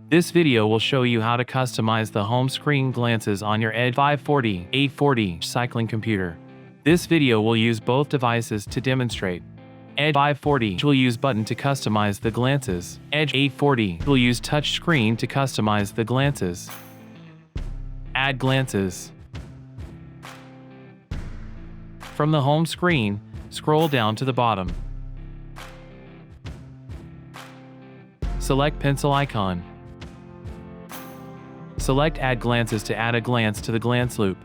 This video will show you how to customize the home screen glances on your Edge 540, 840 cycling computer. This video will use both devices to demonstrate. Edge 540 will use button to customize the glances. Edge 840 will use touch screen to customize the glances. Add glances. From the home screen, scroll down to the bottom. Select pencil icon. Select Add Glances to add a glance to the glance loop.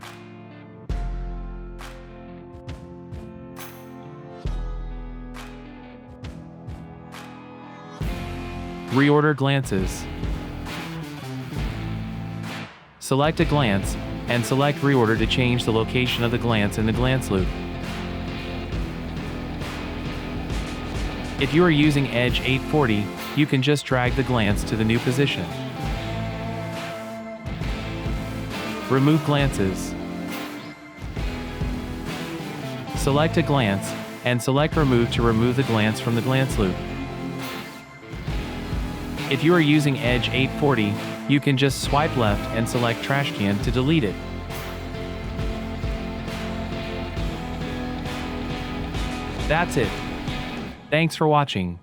Reorder Glances. Select a glance, and select Reorder to change the location of the glance in the glance loop. If you are using Edge 840, you can just drag the glance to the new position. Remove glances. Select a glance, and select Remove to remove the glance from the glance loop. If you are using Edge 840, you can just swipe left and select Trash Can to delete it. That's it. Thanks for watching.